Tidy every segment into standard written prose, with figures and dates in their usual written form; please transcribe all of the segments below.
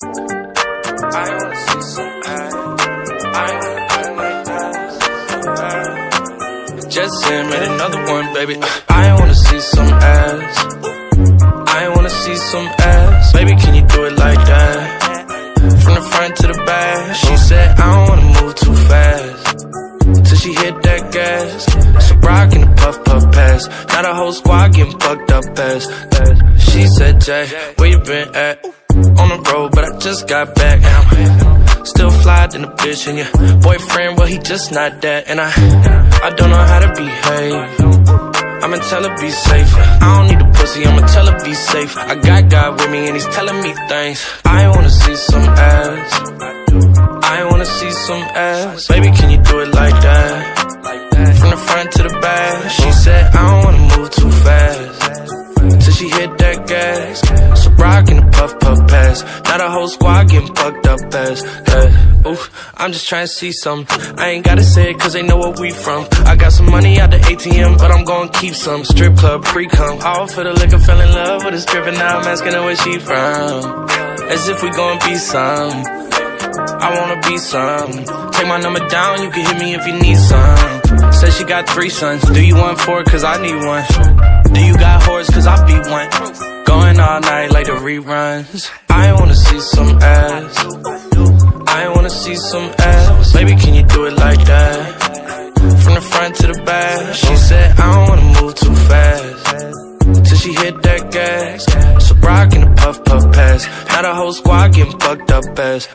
I wanna see some ass. I wanna like that. Just said, made another one, baby. I wanna see some ass. I wanna see some ass. Baby, can you do it like that? From the front to the back. She said, I don't wanna move too fast. Till she hit that gas. So rock in the puff puff pass. Now the whole squad getting fucked up ass. She said, Jay, where you been at? On the road, but I just got back. And I'm still fly than a bitch. And your boyfriend, well, he just not that. And I don't know how to behave. I'ma tell her be safe. I don't need a pussy, I'ma tell her be safe. I got God with me and he's telling me things. I wanna see some ass. I wanna see some ass. Baby, can you do it like that? From the front to the back. She said, I don't wanna move too fast. Till she hit that gas. So rock in the puff puff pass. Now the whole squad getting fucked up ass. Ooh, I'm just trying to see some. I ain't gotta say it cause they know where we from. I got some money out the ATM, but I'm gonna keep some. Strip club, pre-cum, all for the liquor. Fell in love with a stripper, now I'm asking her where she from. As if we gon' be some. I wanna be some. Take my number down, you can hit me if you need some. Said she got 3 sons. Do you want 4? Cause I need one. Do you got whores? Cause I be one. Going all night like the reruns. I wanna see some ass. I wanna see some ass. Baby, can you do it like that? From the front to the back. She said, I don't wanna move too fast. Till she hit that gas. So rock in the puff puff pass. Now the whole squad getting fucked up ass.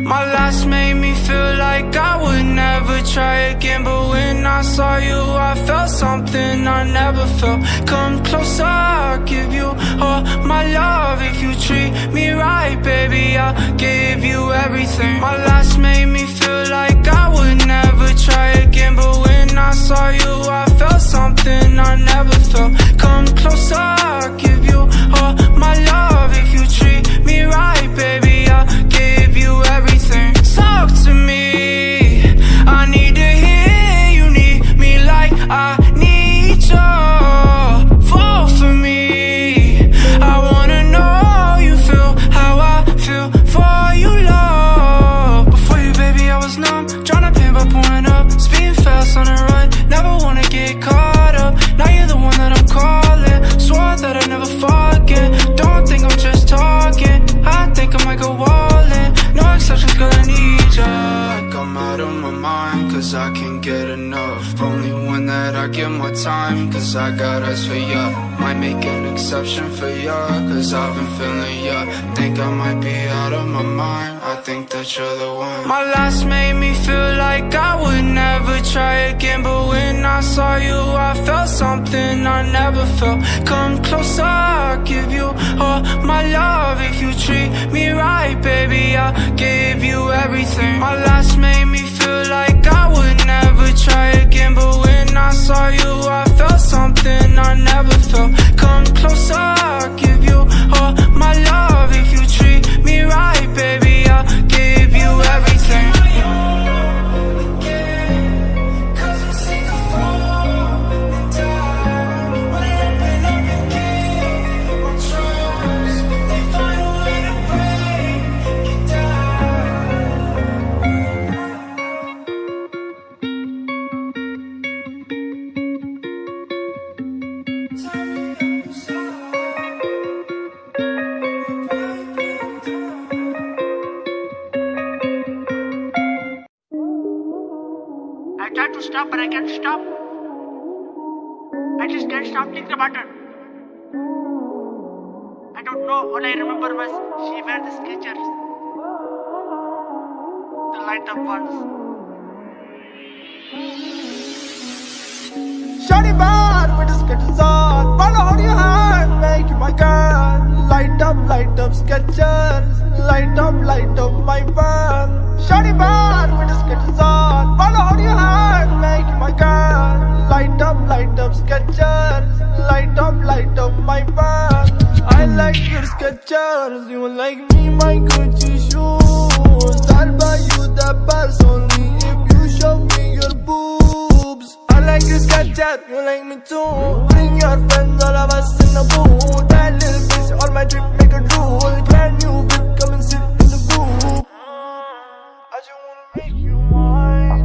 My last made me feel like I would never try again. But when I saw you, I felt something I never felt. Come closer, I'll give you all my love. If you treat me right, baby, I'll give you everything. My last made me feel like I would never try again. But when I saw you, I felt something I never felt. Come closer, I'll give you all my love. If you treat me right, baby, I'll give you everything. Talk to me, I need to hear you need me like I need you. Fall for me, I wanna know you feel how I feel for you, love. Before you, baby, I was numb, tryna pin by pulling up, speeding fast on the run, never wanna get caught up. Now you're the one that I'm calling, swore that I'd never fall again. Don't think I'm just talking, I think I might go all in. No exceptions, girl, I need ya. Come out of my mind, cause I can't get enough. Only one that I give my time, cause I got eyes for ya. Might make an exception for ya, cause I've been feeling ya. Think I might be out of my mind, I think that you're the one. My last made me feel like I would never try again. But when I saw you, I felt something I never felt. Come closer, I'll give you all my love. If you treat me right, baby, I'll give you everything. My last made me feel like I would never try again. But when I saw you, I felt something I never felt. Come closer, I'll give you all my love. If you treat me right, baby, I'll give you everything. I tried to stop, but I can't stop. I just can't stop thinking about her. I don't know. All I remember was she wear the Skechers, the light up ones. Shawty bad with the Skechers on. Wanna hold your hand, make you my girl. light up my van. Shawty bad with the sketches on. Follow how you heart, make my girl. Light up sketchers. Light up my van. I like your sketchers, you like me, my Gucci shoes. I'll buy you the purse only if you show me your boobs. I like your sketchers, you like me too. Bring your friends, all of us in the booth. That little bitch on my trip, make a drool. Brand new whip, come and sit in the booth. I just wanna make you mine.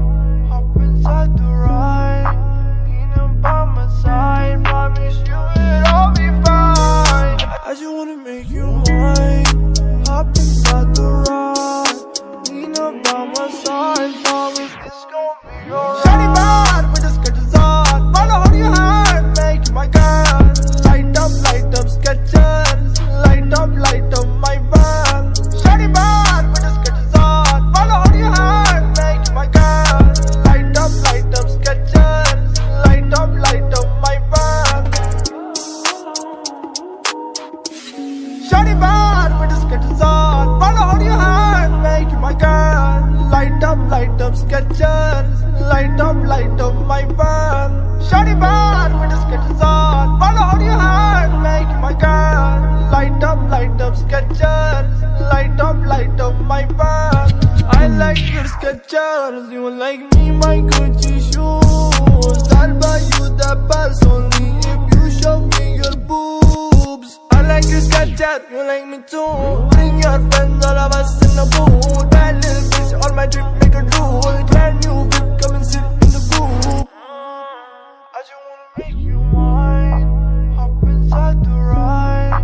Hop inside the ride. Lean up by my side. Promise you it'll all be fine. I just wanna make you mine. Hop inside the ride. Lean up by my side. Promise it's gon' be alright. Shawty bad with the sketches on. Follow how you heart, make my girl. Light up sketchers. Light up my van. Shawty bad with the sketches on. Follow how you heart, make my girl. Light up sketchers. Light up my van. Shawty bad with the sketches on. Follow how you heart, make my girl. Light up sketchers. Light up my van. Shawty bad with the sketches on. Follow how you heart, make my girl. Light up sketchers. Light up my van. I like your sketchers, you like me, my Gucci shoes. I'll buy you the purse only if you show me your boobs. I like your sketchers, you like me too. Bring your friends, all of us in the booth. That little bitch on my trip, make a drool. Brand new whip, come and sit in the booth. I just wanna make you mine. Hop inside the ride.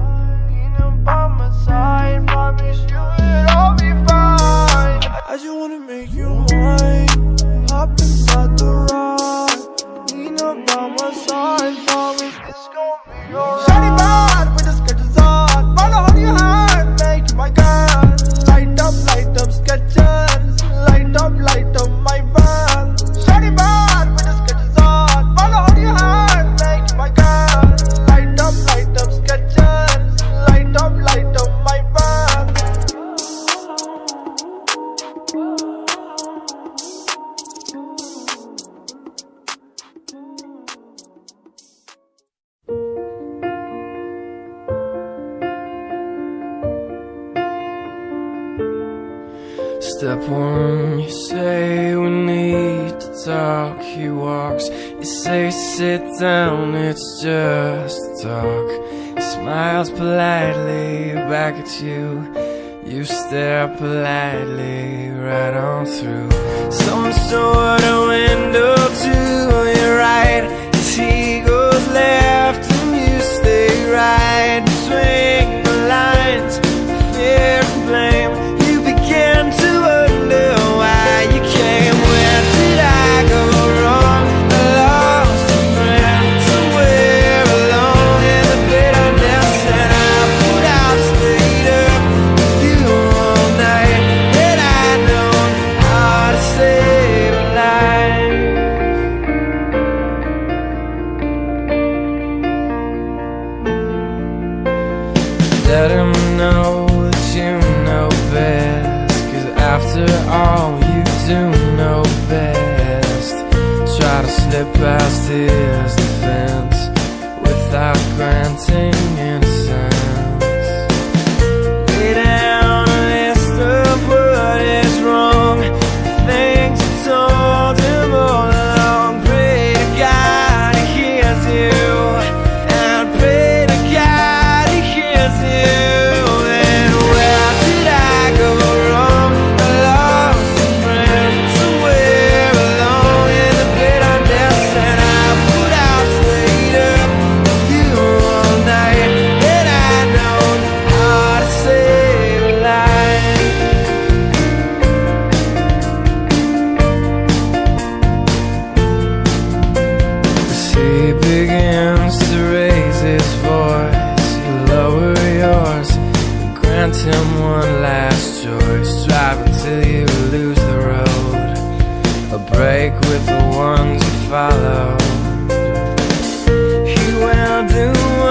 Lean up by my side. Promise you it'll all be fine. I just wanna make you mine. Hop inside the ride. Lean up by my side. Promise it's gon' be alright. Shawty bad with the sketches on. Follow how you heart, make my girl. Light up sketchers. Light up my van. Shawty bad with the sketches on. Follow how you heart, make my girl. Light up sketchers. Light up my van. Step one, you say we need to talk. He walks, you say sit down, it's just talk. He smiles politely back at you. You stare politely right on through some sort of window to your right. As he goes left and you stay right between the lines of fear and blame. You begin to wonder why you came. Where did I go wrong? I lost a friend somewhere alone in the bitterness, and I put out, stayed up with you all night. And I know how to save a life. Let him know that you know best, 'cause after all you do know best. Try to slip past his defense without granting innocence. Lay down a list of what is wrong, the things you told him all along. Pray to God he hears you, and pray to God he hears you. And where did I go wrong? I lost a friend somewhere alone in the bitterness, and I put out, stayed up with you all night. And I know how to save a life. As he begins to raise his voice, you lower yours, grant him one last choice. Drive until you lose the road, a break with the ones you follow. He will do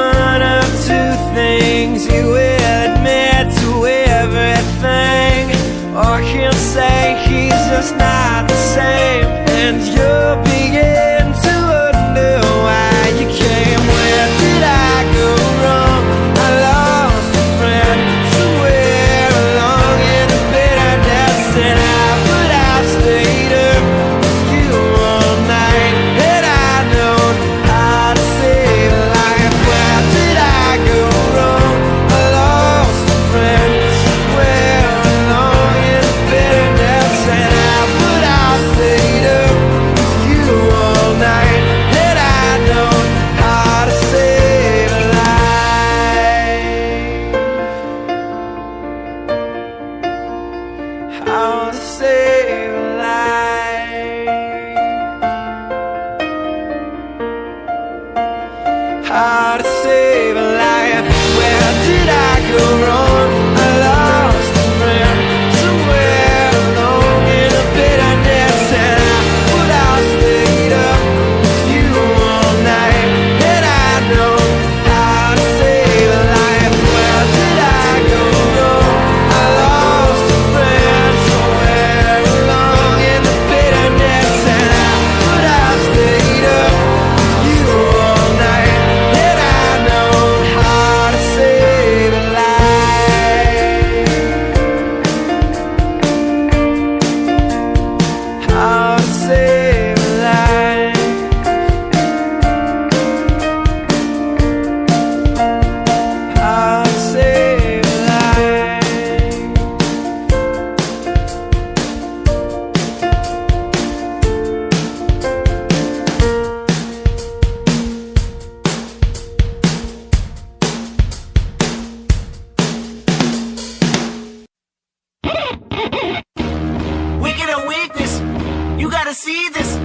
one of two things. He will admit to everything just not the same. And you'll begin to wonder why you came. Where did I go wrong? I lost a friend somewhere along in the bitterness. And but I stayed up with you all night. Had I known how to save a life, where did I go wrong? I lost a friend somewhere along in the bitterness. And but I stayed up with you all night. Had I known how to save a life, how to save a life, how to save a life. Where did I go wrong? I lost a friend somewhere along in the bitterness. And but I stayed up with you all night. Had I known how to save a life, where did I go wrong? I lost a friend somewhere along in the bitterness. And but I stayed up with you all night. Had I known how to save a life, how to save a life, how to save a life. Wicked or weakness, you gotta see this.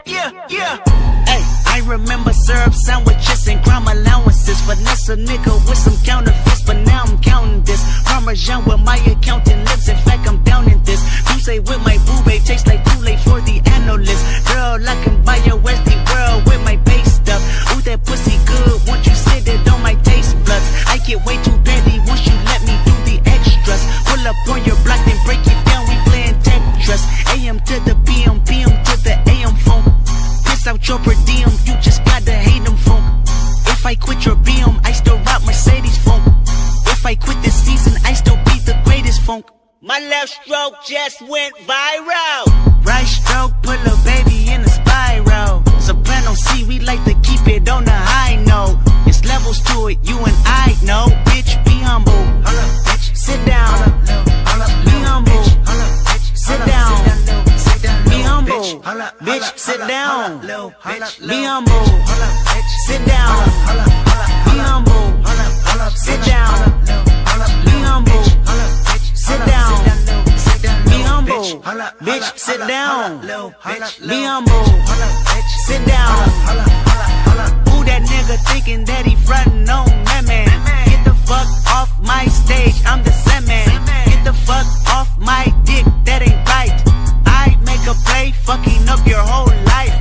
Yeah, yeah. Hey, I remember syrup sandwiches and crime allowances. Finesse a nigga with some counterfeits, but now I'm counting this. Parmesan where my accountant lives, in fact I'm down in this. You say with my boo babe, tastes like too late for the analyst. Girl, I can buy your Westie world with my base stuff. Ooh, that pussy good, once you sit it on my taste buds. I get way too petty once you let me do the extras. Pull up on your block, then break it down, we playing Tetris. AM to the PM, PM to the AM phone. Piss out your per diem, you just gotta hate them phone. If I quit your BM, I still rock Mercedes phone. If I quit this season, I still be the greatest funk. My left stroke just went viral. Right stroke put a baby in a spiral. Soprano C, we like to keep it on the high note. It's levels to it, you and I know. Bitch, be humble. Sit down. Be humble. Sit down. Be humble. Bitch, sit down. Be humble. Sit down. Be humble. Sit down. Be humble. Sit down. Be humble. Bitch, sit down. Be humble. Sit down. Who that nigga thinking that he frontin' on that man? Get the fuck off my stage, I'm the Sandman. Get the fuck off my dick, that ain't right. I make a play, fucking up your whole life.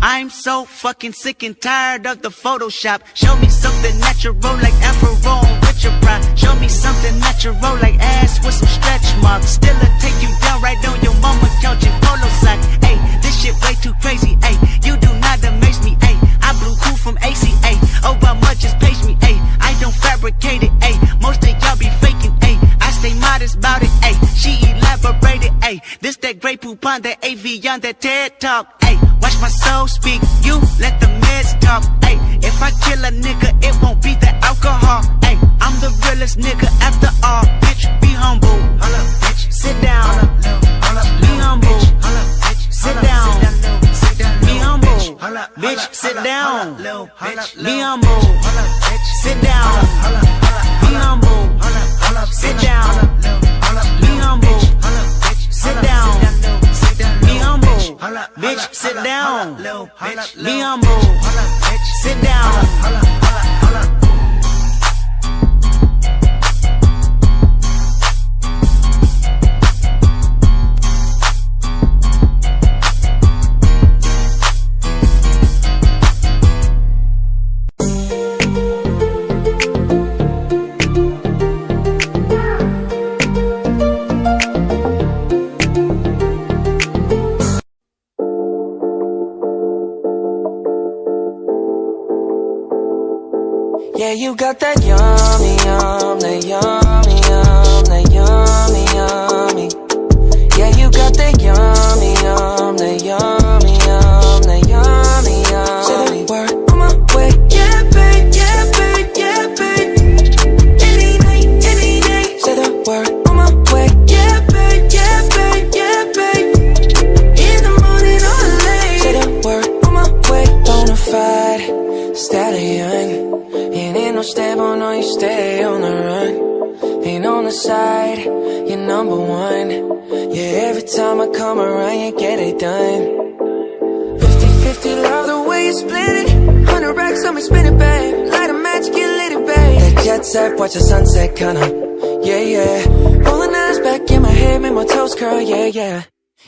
I'm so fucking sick and tired of the Photoshop. Show me something natural like Afro on Richard Pryor. Show me something natural like ass with some stretch marks. Still I take you down right on your mama couch in polo sock. Ayy, this shit way too crazy. Ayy, you do not amaze me. Ayy, I blew cool from ACA. Obama just page me. Ayy, I don't fabricate it. Ayy, most of y'all be faking. Ayy, I stay modest about it. Ayy, she elaborated. Ayy, this that Grey Poupon, that AV on that TED Talk. Ayy, watch my soul speak, you let the meds talk. Ayy, if I kill a nigga, it won't be the alcohol. Ayy, I'm the realest nigga after all. Bitch, be humble. Sit down. Be humble. Sit down. Be humble. Bitch, sit down. Be humble. Sit down. Be humble. Sit down. Be humble. Sit down. Be humble. Bitch, sit down. Be humble. Sit down. Yeah, you got that yummy, yum, that yummy, yum, that yummy, yummy. Yeah, you got that yummy, yum, that yummy, yum, that yummy, yummy. Say the word on my way. Yeah, babe, yeah, babe, yeah, babe. Any night, any day. Say the word on my way. Yeah, babe, yeah, babe, yeah, babe. In the morning or late. Say the word on my way. Bonafide stallion. Ain't no stable, no, you stay on the run. Ain't on the side, you're number one. Yeah, every time I come around, you get it done. 50-50, love the way you split it. 100 racks on me, spin it, babe. Light a match, get lit, babe. That jet set, watch the sunset, kinda. Yeah, yeah. Rolling eyes back in my head, make my toes curl, yeah, yeah.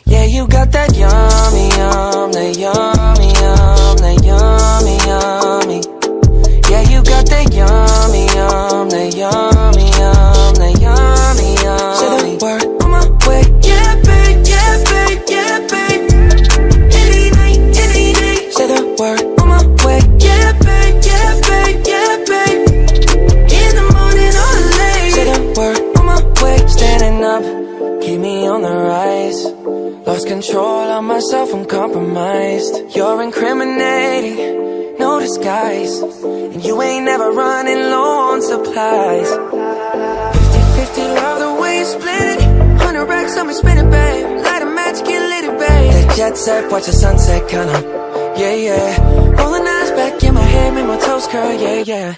Yeah, you got that yummy, yum, that yummy, yum, that yummy, yummy. Yeah, you got that yummy, yum, that yummy, yum, that yummy, yummy. Say the word on my way. Yeah, babe, yeah, babe, yeah, babe. Any night, any day. Say the word on my way. Yeah, babe, yeah, babe, yeah, babe. In the morning or late. Say the word on my way. Standing up, keep me on the rise. Lost control of myself, I'm compromised. You're incriminating, no disguise. And you ain't never running low on supplies. 50-50, love the way you split it. 100 racks on me, spin it, babe. Light a match, get lit, babe. That jet set, watch the sunset, kinda. Yeah, yeah. Rolling eyes back in my head, make my toes curl, yeah, yeah.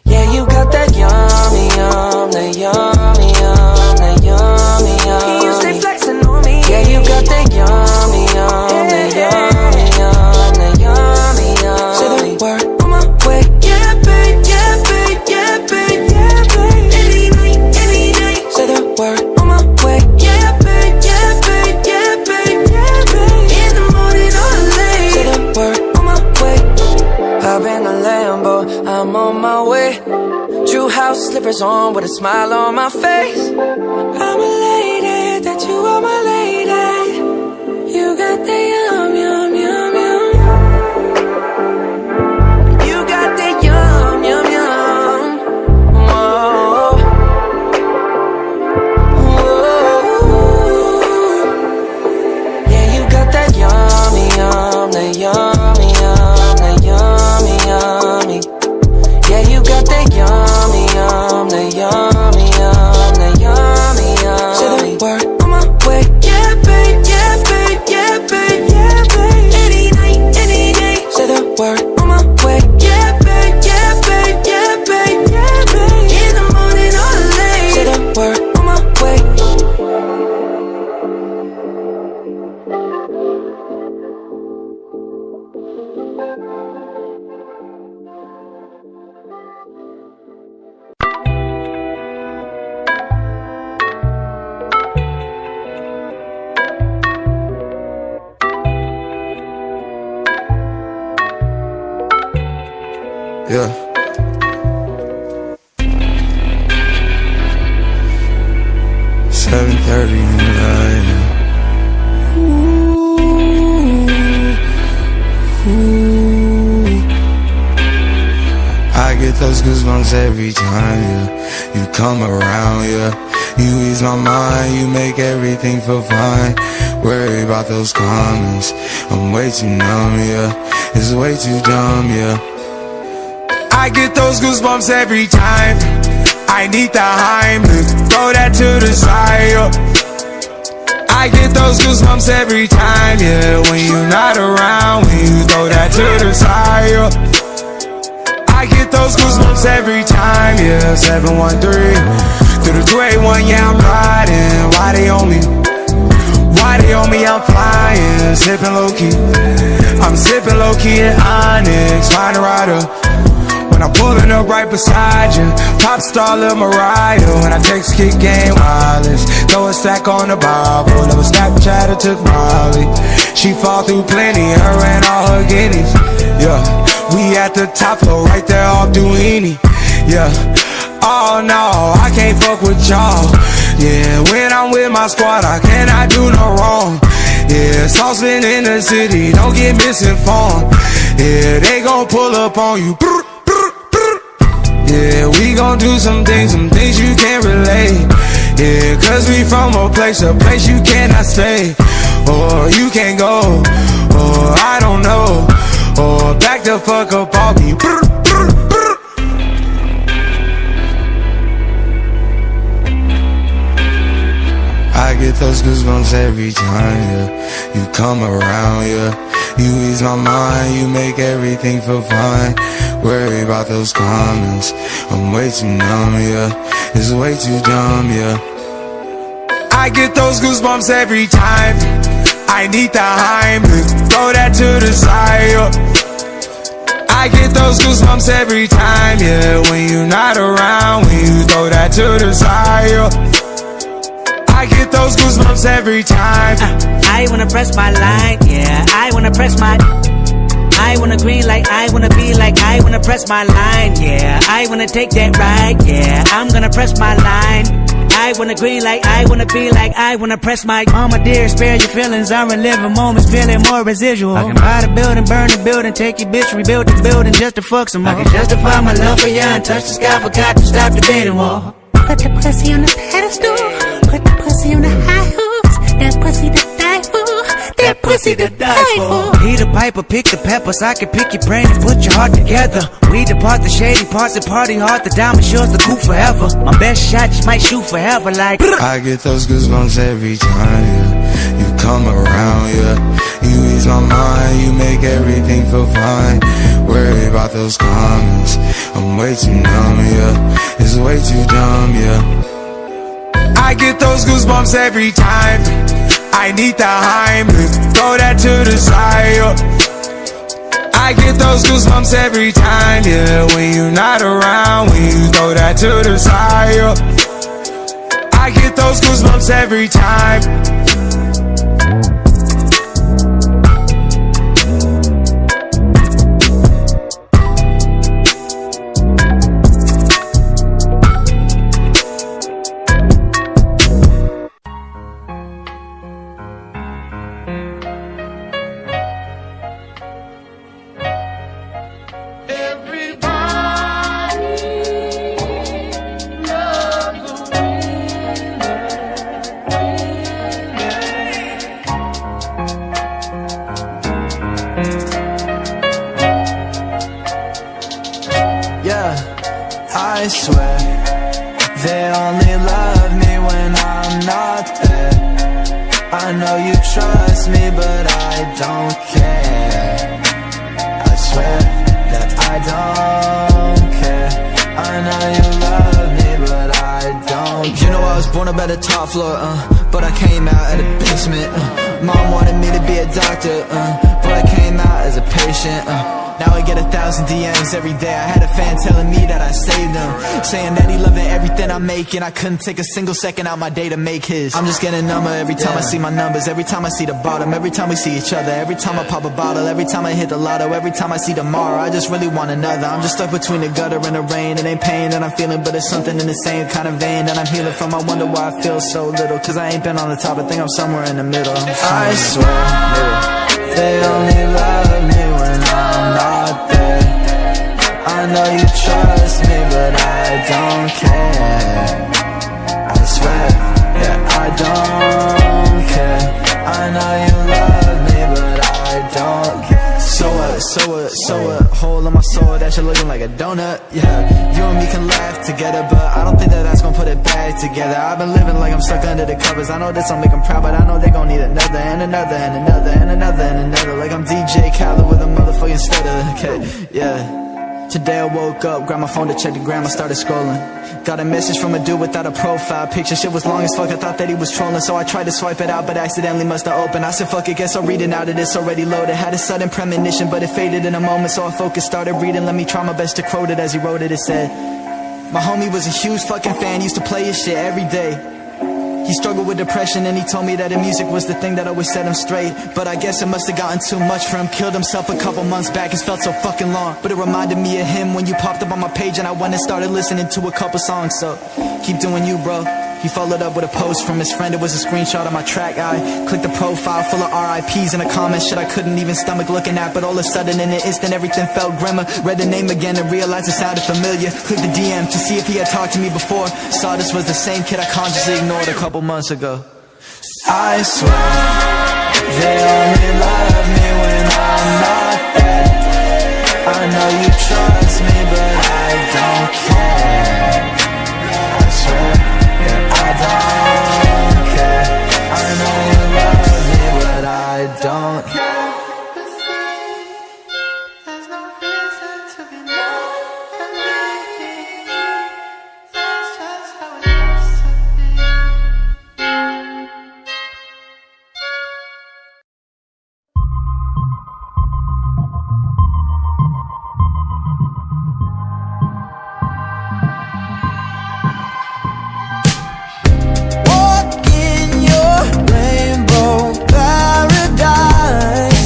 Yeah, you got that yummy, yum, that yummy, yum, that yummy, yummy. You stay flexing on me. Yeah, you got that yummy, yum, that yummy, yum, that yummy, yum. Say the word on my way. Yeah, babe, yeah, babe, yeah, babe, yeah, babe. Any night, any day. Say the word on my way. Yeah, babe, yeah, babe, yeah, babe, yeah, babe. In the morning or late. Say the word on my way. Hop in the Lambo, I'm on my way. True house slippers on with a smile on my face. I'm elated that you are my lady. You got the yum, yum, yum, yum. You got the yum, yum, yum. Whoa. Whoa. Yeah, you got that yummy, yum, that yummy, yum, that yummy, yummy. Yeah, you got that yummy, yum, that yummy, yum, that yummy, yum. Say the word on my way. Yeah, babe, yeah, babe, yeah, babe, yeah, babe. Any night, any day. Say the word on my way. Yeah, babe, yeah, babe, yeah, babe, yeah, babe. In the morning or late. Say the word on my way. Yeah. $7:30 in the night. Ooh. I get those goosebumps every time, yeah. You come around, yeah. You ease my mind, you make everything feel fine. Worry about those comments, I'm way too numb, yeah. It's way too dumb, yeah. I get those goosebumps every time. I need the Heimlich, throw that to the side, yeah. I get those goosebumps every time, yeah. When you're not around, when you throw that to the side, yeah. I get those goosebumps every time, yeah. 713 through the 281, yeah, I'm riding. Why they on me? Why they on me? I'm flying, sipping low key. I'm sipping low key at Onyx, find a rider. When I'm pulling up right beside you, pop star Lil Mariah. When I text kick game wireless, throw a stack on the Bible. Never Snapchat or took Molly. She fall through plenty, her and all her guineas. Yeah, we at the top floor, right there off Duini. Yeah, oh no, I can't fuck with y'all. Yeah, when I'm with my squad, I cannot do no wrong. Yeah, saucepan in the city, don't get misinformed. Yeah, they gon' pull up on you. Yeah, we gon' do some things you can't relate. Yeah, cause we from a place you cannot stay. Or you can't go, or I don't know. Or back the fuck up, I'll be I get those goosebumps every time, yeah. You come around, yeah. You ease my mind, you make everything feel fine. Worry about those comments, I'm way too numb, yeah. It's way too dumb, yeah. I get those goosebumps every time. I need the Heimlich, throw that to the side, yeah. I get those goosebumps every time, yeah. When you're not around, when you throw that to the side, yeah. I get those goosebumps every time. I wanna press my line, yeah. I wanna press my. I wanna green like I wanna be like I wanna press my line, yeah. I wanna take that ride, yeah. I'm gonna press my line. I wanna green like I wanna be like I wanna press my. Mama dear, spare your feelings. I'm reliving moments, feeling more residual. I can buy the building, burn the building, take your bitch, rebuild the building just to fuck some more. I can justify my love for you and touch the sky, forgot to stop the bidding war. Put the pussy on the pedestal, put the pussy on the high hoops. That pussy to die for, that pussy to die for. He the piper, pick the peppers. I can pick your brain and put your heart together. We depart the shady parts and party hard. The diamond shows the coup forever. My best shot just might shoot forever like. I get those goosebumps every time, yeah. You come around, yeah. You ease my mind, you make everything feel fine. Worry about those comments, I'm way too numb, yeah. It's way too dumb, yeah. I get those goosebumps every time. I need the Heimlich, throw that to the side, yeah. I get those goosebumps every time, yeah. When you're not around, when you throw that to the side, yeah. I get those goosebumps every time. I swear they only love me when I'm not there. I know you trust me, but I don't care. I swear that I don't care. I know you love me, but I don't care. You know I was born up at the top floor, but I came out at the basement. Mom wanted me to be a doctor, but I came out as a patient. Now I get 1,000 DMs every day. I had a fan telling me that I saved him, saying that he loving everything I'm making. I couldn't take a single second out my day to make his. I'm just getting number every time I see my numbers, every time I see the bottom, every time we see each other, every time I pop a bottle, every time I hit the lotto, every time I see tomorrow. I just really want another. I'm just stuck between the gutter and the rain. It ain't pain that I'm feeling, but it's something in the same kind of vein that I'm healing from. I wonder why I feel so little, cause I ain't been on the top. I think I'm somewhere in the middle. I swear they only love me when I'm not there. I know you trust me, but I don't care. I swear that I don't care. I know you love me, but I don't care. So what, hole in my soul, that shit looking like a donut, yeah. You and me can laugh together, but I don't think that that's gonna put it back together. I've been living like I'm stuck under the covers. I know this don't make them proud, but I know they gon' need another, and another, and another, and another, and another. Like I'm DJ Khaled with a motherfucking stutter, okay, yeah. Today I woke up, grabbed my phone to check the gram, I started scrolling. Got a message from a dude without a profile picture. Shit was long as fuck, I thought that he was trolling. So I tried to swipe it out, but accidentally must have opened. I said fuck it, guess I'll read it now that it's already loaded. Had a sudden premonition, but it faded in a moment. So I focused, started reading, let me try my best to quote it as he wrote it. It said, my homie was a huge fucking fan, used to play his shit every day. He struggled with depression and he told me that the music was the thing that always set him straight. But I guess it must have gotten too much for him. Killed himself a couple months back, it's felt so fucking long. But it reminded me of him when you popped up on my page, and I went and started listening to a couple songs. So keep doing you, bro. He followed up with a post from his friend. It was a screenshot of my track. I clicked the profile full of RIPs and a comment shit I couldn't even stomach looking at. But all of a sudden in an instant everything felt grimmer. Read the name again and realized it sounded familiar. Clicked the DM to see if he had talked to me before. Saw this was the same kid I consciously ignored a couple months ago. I swear they only love me when I'm not there. I know you trust me but I don't care. I swear that I don't care. I know you love me but I don't care. There's no reason to be mad at me. That's just how it has to be. Walk in your rainbow paradise.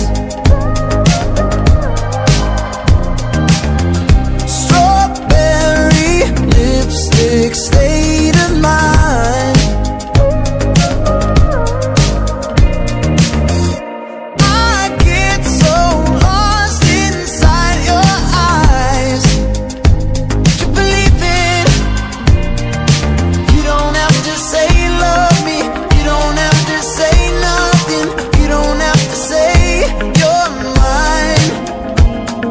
Strawberry lipstick state of mind. I get so lost inside your eyes. You believe it. You don't have to say you love me. You don't have to say nothing. You don't have to say you're mine,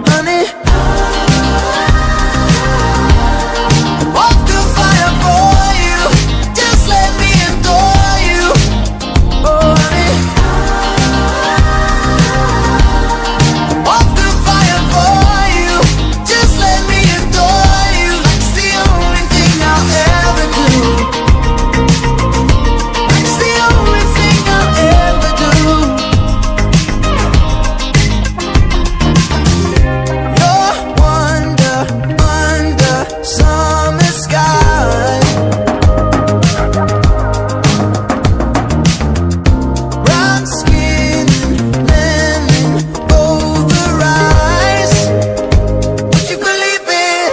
honey. Walk through fire for you. Just let me adore you. Oh, honey. Walk through fire for you. Just let me adore you. It's the only thing I'll ever do. It's the only thing I'll ever do. You're wonder under summer sky. Brown skin and lemon over eyes. Would you believe it?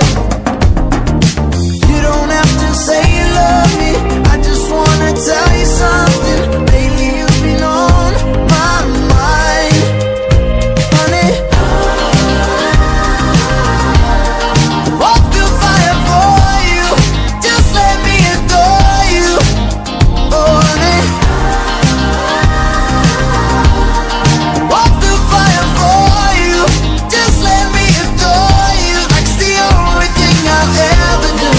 You don't have to say you love me. I just wanna tell you something. Lately you've been on my mind, honey. Walk through fire for you. Just let me adore you. Oh, honey. Walk through fire for you. Just let me adore you. Like it's the only thing I'll ever do.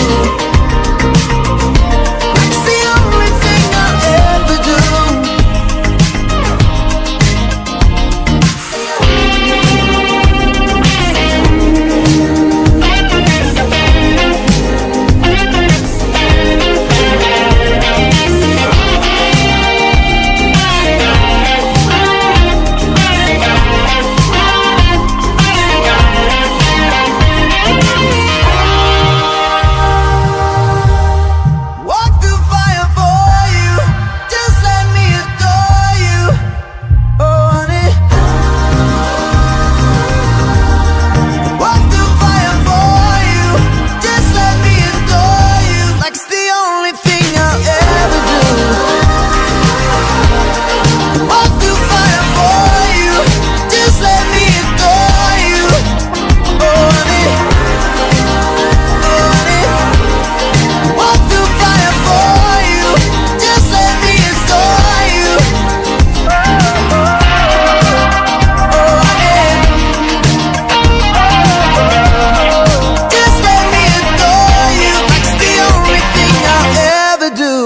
Like it's the only thing I'll ever do. Walk through fire for you. Just let me adore you. Oh, honey. Walk through fire for you. Just let me adore you. Like it's the only thing I'll ever do. Walk through fire for you. Just let me adore you. Oh, honey. Oh, honey. Walk through fire for you. Just let me adore you. Oh, honey. Just let me adore you. Like it's the only thing I'll ever do.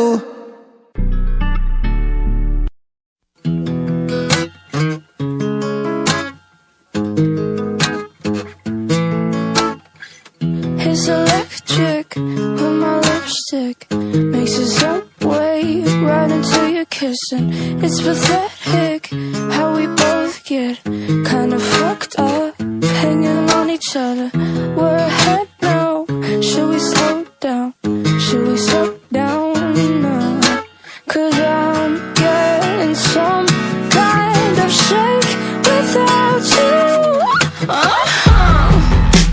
It's electric with my lipstick. Makes us way right into your kissing. It's pathetic how we both get kinda fucked up, hanging on each other. We're ahead now. Should we slow down? Should we slow down now? 'Cause I'm getting some kind of shake without you.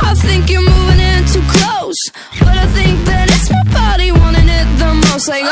I think you're moving in too close, but I think that it's my body wanting it the most. Like,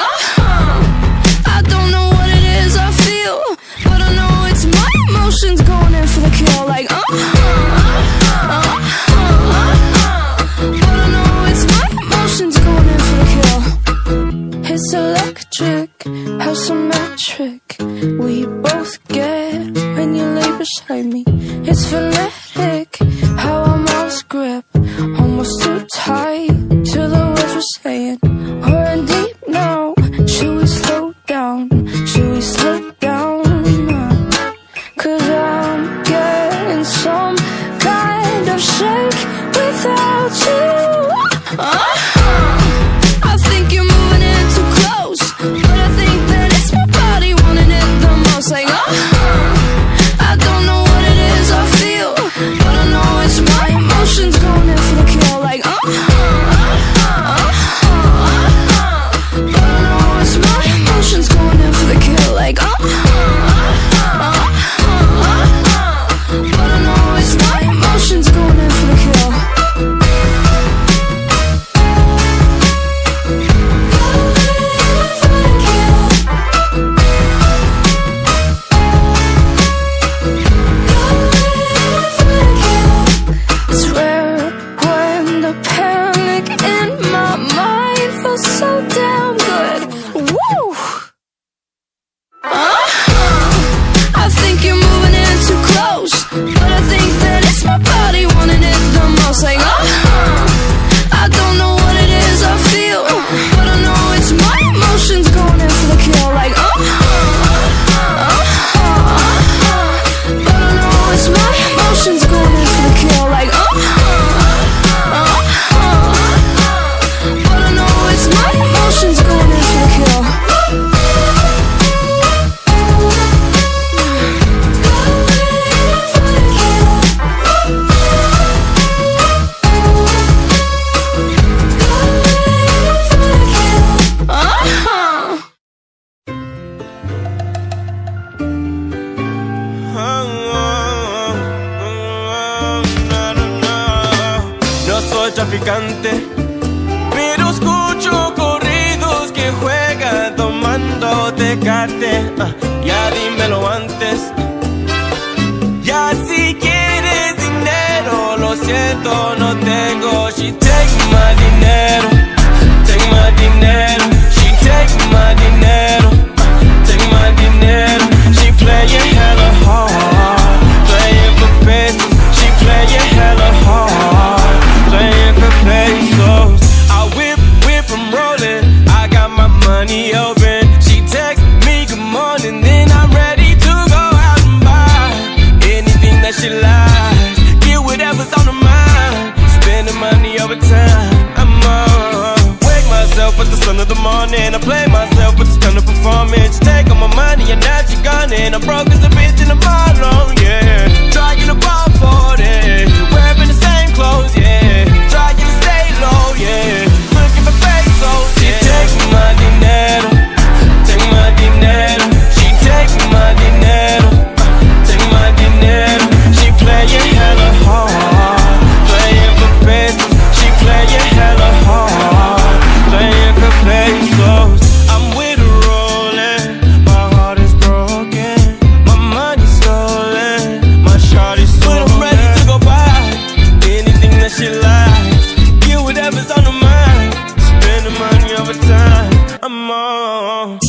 antes, ya dímelo antes. Ya si quieres dinero, lo siento, no tengo. She take my dinero, take my dinero. She take my dinero, take my dinero. She playing hella hard, playing for pesos. She playing hella hard, playing for pesos. I whip, I'm rolling. I got my money open. She text me good morning, then I'm ready to go out and buy anything that she likes. Get whatever's on her mind. Spending money over time. I'm on. Wake myself at the sun of the morning. I play myself with the stun of performance. She take all my money and now she gone. And I'm broke as a bitch and I'm all alone, yeah. Trying to ball for it. Wearing the same clothes, yeah. Trying to stay low, yeah. Looking for pesos, yeah. She take my dinero, take my dinero. She take my dinero, take my dinero. She playing hella hard, playing for pesos. She playing hella hard, playing for pesos. I'm with her rolling, my heart is broken, my money's stolen, my shawty's stolen. But I'm ready to go buy anything that she likes. Get whatever's on her mind. Spend the money over time. I'm on.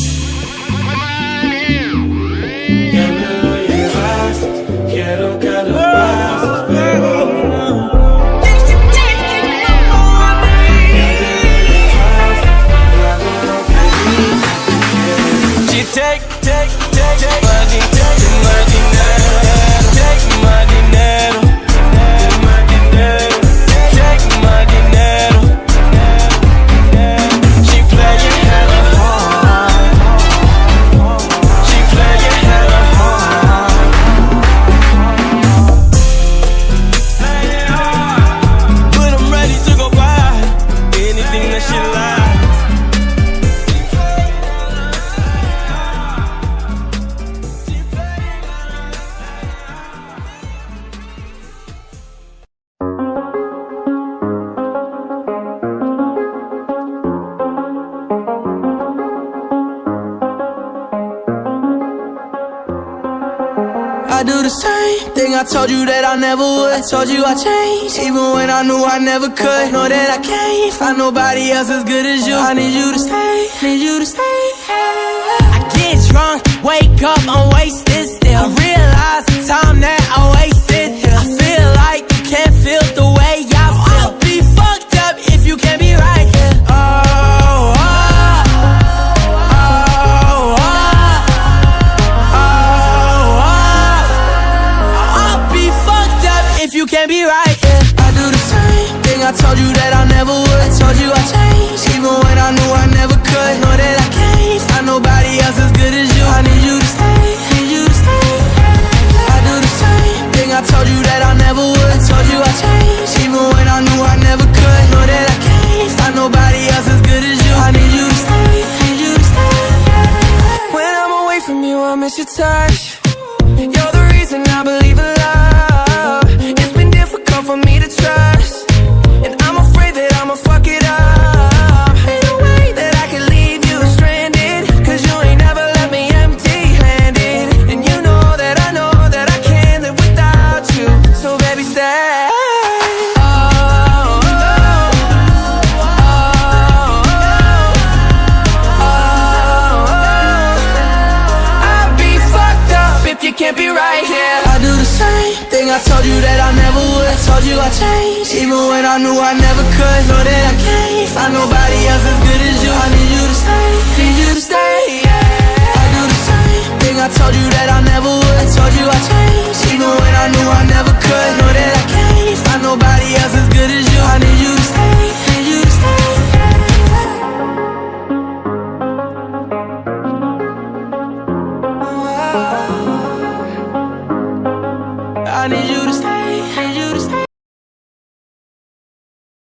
Ya me lo llevas, quiero que lo pases, pero no. She take my dinero, take my dinero, take my dinero, take my dinero. She playing hella hard, she playing hella hard, playing hard. But I'm ready to go buy anything that she likes. I do the same thing I told you that I never would. I told you I changed, even when I knew I never could. Know that I can't find nobody else as good as you. I need you to stay, need you to stay. I get drunk, wake up, I'm wasted still. I realize the time that I wasted here. I feel like you can't feel the way I feel. I'll be fucked up if you can't be right here. You can't be right, yeah. I do the same thing I told you that I never would. I told you I changed, even when I knew I never could. Know that I can't find nobody else as good as you. I need you to stay, need you to stay. I do the same thing I told you that I never would. I told you I changed, even when I knew I never could. Know that I can't find nobody else as good as you. I need you to stay, need you to stay. When I'm away from you, I miss your touch. You're the reason I believe in love. For me to trust, and I'm afraid that I'ma fuck it up. Ain't no way that I can leave you stranded, cause you ain't never left me empty-handed. And you know that I can't live without you. So baby, stay. I'd be fucked up if you can't be right here. I do the same thing I told you that I never would. I told you I changed, even when I knew I never could. Know that I can't find nobody else as good as you. I need you to stay, need you to stay, yeah. I do the same thing I told you that I never would. I told you I changed, even when I knew I never could. Know that I can't find nobody else as good as you. I need you to stay, need you to stay, I need you to stay.